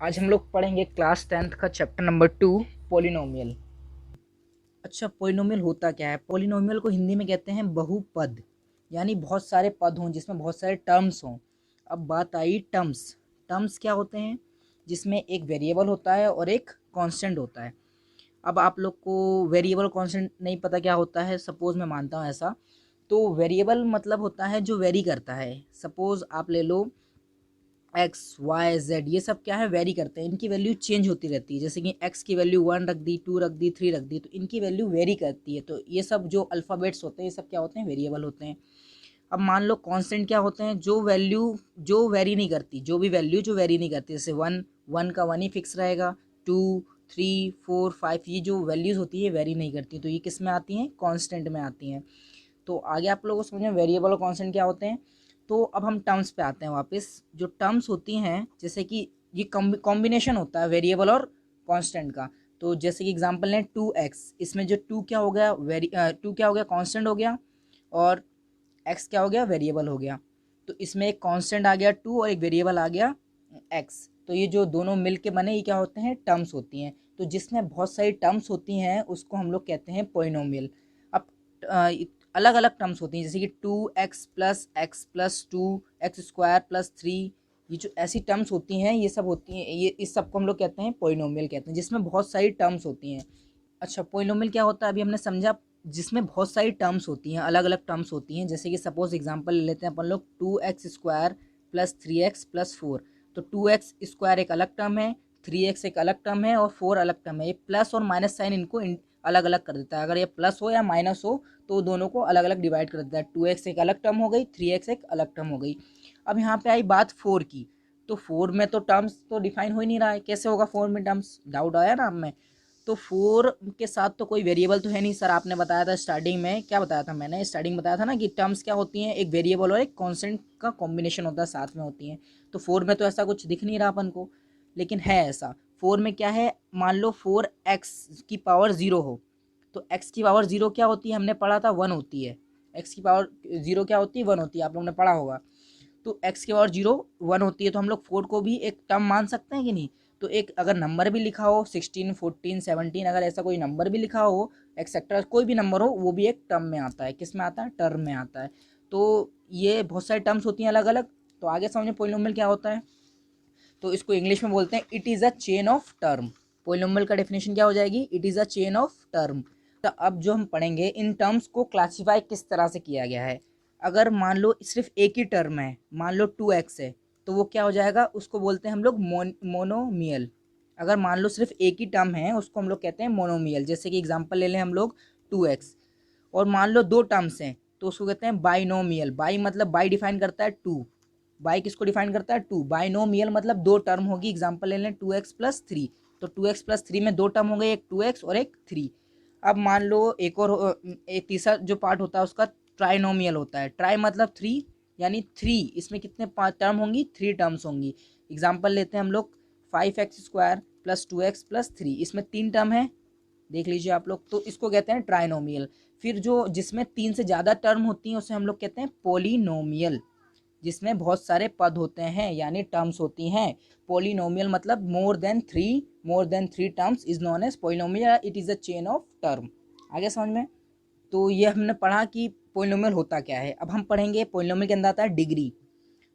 आज हम लोग पढ़ेंगे क्लास 10th का चैप्टर नंबर 2, पोलिनोमियल। अच्छा, पोलिनोमियल होता क्या है? पोलिनोमियल को हिंदी में कहते हैं बहुपद, यानी बहुत सारे पद हों जिसमें बहुत सारे टर्म्स हों। अब बात आई टर्म्स। टर्म्स क्या होते हैं? जिसमें एक वेरिएबल होता है और एक कांस्टेंट होता है। अब आप लोग को वेरिएबल कांस्टेंट नहीं पता क्या होता है, सपोज मैं मानता हूँ ऐसा। तो वेरिएबल मतलब होता है जो वेरी करता है। सपोज आप ले लो एक्स वाई जेड, ये सब क्या है, वेरी करते हैं, इनकी वैल्यू चेंज होती रहती है। जैसे कि एक्स की वैल्यू 1 रख दी, 2 रख दी, 3 रख दी, तो इनकी वैल्यू वेरी करती है। तो ये सब जो अल्फ़ाबेट्स होते हैं ये सब क्या होते हैं, वेरिएबल होते हैं। अब मान लो कांस्टेंट क्या होते हैं, जो वैल्यू जो वेरी नहीं करती, जो भी वैल्यू जो वेरी नहीं करती। जैसे वन, वन का वन ही फिक्स रहेगा, टू, थ्री, फोर, फाइव, ये जो वैल्यूज़ होती है वेरी नहीं करती, तो ये किस में आती हैं, कॉन्स्टेंट में आती हैं। तो आगे आप लोगों को समझ में वेरिएबल और कांस्टेंट क्या होते हैं। तो अब हम टर्म्स पे आते हैं वापस। जो टर्म्स होती हैं, जैसे कि ये कॉम्बिनेशन होता है वेरिएबल और कांस्टेंट का। तो जैसे कि एग्जांपल लें 2x, इसमें जो 2 क्या हो गया, 2 क्या हो गया, कांस्टेंट हो गया, और x क्या हो गया, वेरिएबल हो गया। तो इसमें एक कांस्टेंट आ गया 2 और एक वेरिएबल आ गया x। तो ये जो दोनों मिल के बने ये क्या होते हैं, टर्म्स होती हैं। तो जिसमें बहुत सारी टर्म्स होती हैं उसको हम लोग कहते हैं पोलिनोमियल। अब अलग अलग टर्म्स होती हैं, जैसे कि 2x+x+2, एक्स स्क्वायर प्लस 3, ये जो ऐसी टर्म्स होती हैं ये सब होती हैं, ये इस सब को हम लोग कहते हैं पोलिनोमियल कहते हैं, जिसमें बहुत सारी टर्म्स होती हैं। अच्छा, पोलिनोमियल क्या होता है अभी हमने समझा। जिसमें बहुत सारी टर्म्स होती हैं, अलग अलग टर्म्स होती हैं। जैसे कि सपोज एग्जांपल ले लेते हैं अपन लोग, 2x² + 3x + 4। तो 2x² एक अलग टर्म है, 3x एक अलग टर्म है और 4 अलग टर्म है। ये प्लस और माइनस साइन इनको अलग अलग कर देता है। अगर ये प्लस हो या माइनस हो तो दोनों को अलग अलग डिवाइड कर देता है। 2x एक अलग टर्म हो गई, 3x एक अलग टर्म हो गई। अब यहाँ पे आई बात 4 की। तो 4 में तो टर्म्स तो डिफाइन हो ही नहीं रहा है, कैसे होगा 4 में टर्म्स, डाउट आया ना हमें। तो 4 के साथ तो कोई वेरिएबल तो है नहीं सर, आपने बताया था स्टार्टिंग में, क्या बताया था मैंने स्टार्टिंग बताया था ना कि टर्म्स क्या होती हैं, एक वेरिएबल और एक कांस्टेंट का कॉम्बिनेशन होता है, साथ में होती हैं। तो 4 में तो ऐसा कुछ दिख नहीं रहा अपन को, लेकिन है ऐसा। 4 में क्या है, मान लो 4x⁻0 हो, तो x⁻0 क्या होती है, हमने पढ़ा था 1 होती है। x⁻0 क्या होती है, 1 होती है, आप लोगों ने पढ़ा होगा। तो x⁻0 1 होती है, तो हम लोग 4 को भी एक टर्म मान सकते हैं कि नहीं। तो एक अगर नंबर भी लिखा हो 16, 14, 17, अगर ऐसा कोई नंबर भी लिखा हो, एक्सेट्रा कोई भी नंबर हो, वो भी एक टर्म में आता है। किस में आता है, टर्म में आता है। तो ये बहुत सारी टर्म्स होती हैं अलग अलग। तो आगे समझे पोलिनोमियल क्या होता है। तो इसको इंग्लिश में बोलते हैं it is a chain of term. Polynomial का डेफिनेशन क्या हो जाएगी, it is a chain of term. तो अब जो हम पढ़ेंगे, इन टर्म्स को क्लासीफाई किस तरह से किया गया है। अगर मान लो सिर्फ एक ही टर्म है, मान लो 2x है, तो वो क्या हो जाएगा, उसको बोलते हैं हम लोग मोनोमियल। अगर मान लो सिर्फ एक ही टर्म है उसको हम लोग कहते हैं मोनोमियल। जैसे कि एग्जांपल ले लें हम लोग 2x, और मान लो दो टर्म्स हैं तो उसको कहते हैं बाइनोमियल। बाई मतलब बाई डिफाइन करता है टू, बाई किसको डिफाइन करता है, टू। बाइनोमियल मतलब दो टर्म होगी। एग्जांपल ले लें 2x+3, तो 2x+3 में दो टर्म हो गए, एक 2x और एक 3। अब मान लो एक और एक तीसरा जो पार्ट होता है उसका ट्राइनोमियल होता है। ट्राई मतलब 3, यानी 3, इसमें कितने पाँच टर्म होंगी, 3 टर्म्स होंगी। एग्जाम्पल लेते हैं हम लोग 5x² + 2x + 3, इसमें 3 टर्म है, देख लीजिए आप लोग, तो इसको कहते हैं ट्राइनोमियल। फिर जो जिसमें 3 से ज़्यादा टर्म होती हैं उसे हम लोग कहते हैं पोलिनोमियल, जिसमें बहुत सारे पद होते हैं यानी टर्म्स होती हैं। पोलिनोमियल मतलब more than three terms is known as polynomial, it is a chain of term. आगे समझ में। तो ये हमने पढ़ा कि पोलिनोमियल होता क्या है। अब हम पढ़ेंगे पोलिनोमियल के अंदर आता है डिग्री।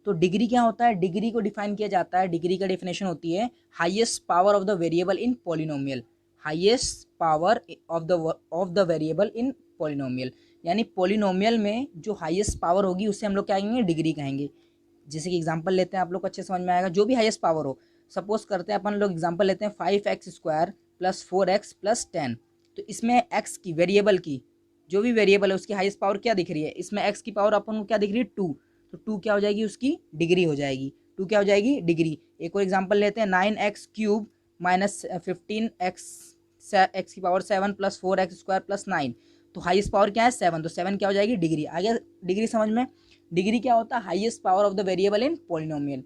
तो डिग्री क्या होता है, डिग्री को डिफाइन किया जाता है, डिग्री का डेफिनेशन होती है highest power of the variable in polynomial. Highest power of the variable in polynomial, यानी पोलिनोमियल में जो हाईएस्ट पावर होगी उसे हम लोग क्या कहेंगे, डिग्री कहेंगे। जैसे कि एग्जांपल लेते हैं, आप लोग को अच्छे समझ में आएगा, जो भी हाईएस्ट पावर हो। सपोज करते हैं अपन लोग एग्जांपल लेते हैं 5x² + 4x + 10। तो इसमें एक्स की वेरिएबल की जो भी वेरिएबल है उसकी हाईएस्ट पावर क्या दिख रही है, इसमें एक्स की पावर अपन को क्या दिख रही है, 2। तो 2 क्या हो जाएगी, उसकी डिग्री हो जाएगी। 2 क्या हो जाएगी, डिग्री। एक और एग्जांपल लेते हैं 9x³ - 15x7 + 4x² + 9। तो हाईएस्ट पावर क्या है, 7, तो 7 क्या हो जाएगी, डिग्री। आगे डिग्री समझ में। डिग्री क्या होता है, highest power of the variable in polynomial.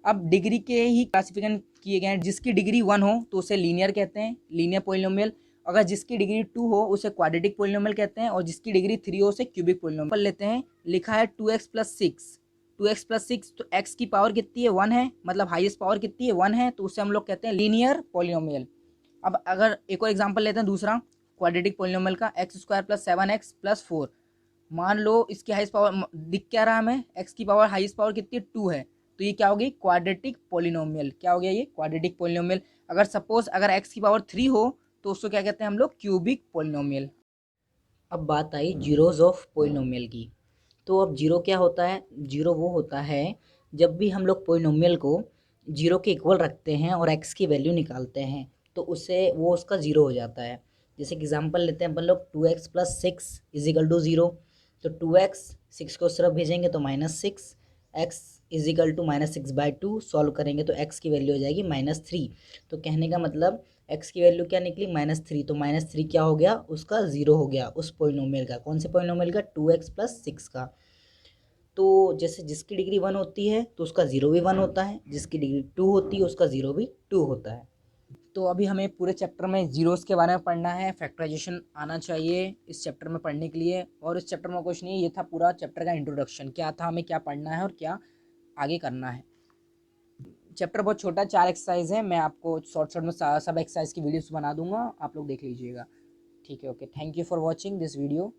अब डिग्री के ही क्लासिफिकेशन किए गए हैं। जिसकी डिग्री 1 हो तो उसे लीनियर कहते हैं, लीनियर पोलिनोमियल। अगर जिसकी डिग्री 2 हो उसे क्वाड्रेटिक पोलिनोमियल कहते हैं, और जिसकी डिग्री 3 हो उसे क्यूबिक पोलिनोमियल। लेते हैं, लिखा है 2x + 6, 2x प्लस 6, तो x की पावर कितनी है 1 है, मतलब हाईएस्ट पावर कितनी है 1 है, तो उससे हम लोग कहते हैं लीनियर पॉलिनोमियल। अब अगर एक और एग्जांपल लेते हैं दूसरा क्वाड्रेटिक पॉलिनोमियल का, x square plus 7x plus 4। मान लो इसकी हाईएस्ट पावर दिख क्या रहा है हमें, x की पावर हाईएस्ट पावर कितनी है 2 है, तो ये क्या होगी क्वाड्रेटिक पॉलिनोमियल। क्या हो गया ये क्वाड्रेटिक पॉलिनोमियल। अगर सपोज अगर x की पावर 3 हो तो उसको क्या कहते हैं हम लोग क्यूबिक पॉलिनोमियल। अब बात आई जीरोज ऑफ पॉलिनोमियल की। तो अब जीरो क्या होता है, जीरो वो होता है जब भी हम लोग पॉलिनोमियल को जीरो के इक्वल रखते हैं और x की वैल्यू निकालते हैं तो उससे वो उसका ज़ीरो हो जाता है। जैसे कि एग्जांपल लेते हैं अपन लोग 2x plus 6 is equal to zero. तो 2x 6 को सिर्फ भेजेंगे तो -6, x is equal to -6/2 solve करेंगे तो x की वैल्यू हो जाएगी -3। तो कहने का मतलब x की वैल्यू क्या निकली -3, तो -3 क्या हो गया उसका ज़ीरो हो गया उस पॉलिनोमियल का। कौन से पॉलिनोमियल का 2x प्लस 6 का। तो जैसे जिसकी डिग्री 1 होती है तो उसका ज़ीरो भी 1 होता है, जिसकी डिग्री 2 होती है उसका ज़ीरो भी 2 होता है। तो अभी हमें पूरे चैप्टर में जीरोस के बारे में पढ़ना है, फैक्टराइजेशन आना चाहिए इस चैप्टर में पढ़ने के लिए। और इस चैप्टर में कुछ नहीं, ये था पूरा चैप्टर का इंट्रोडक्शन, क्या था हमें क्या पढ़ना है और क्या आगे करना है। चैप्टर बहुत छोटा, 4 एक्सरसाइज है, मैं आपको शॉर्ट में सब एक्सरसाइज की वीडियोस बना दूंगा, आप लोग देख लीजिएगा। ठीक है, okay, thank you for watching this video.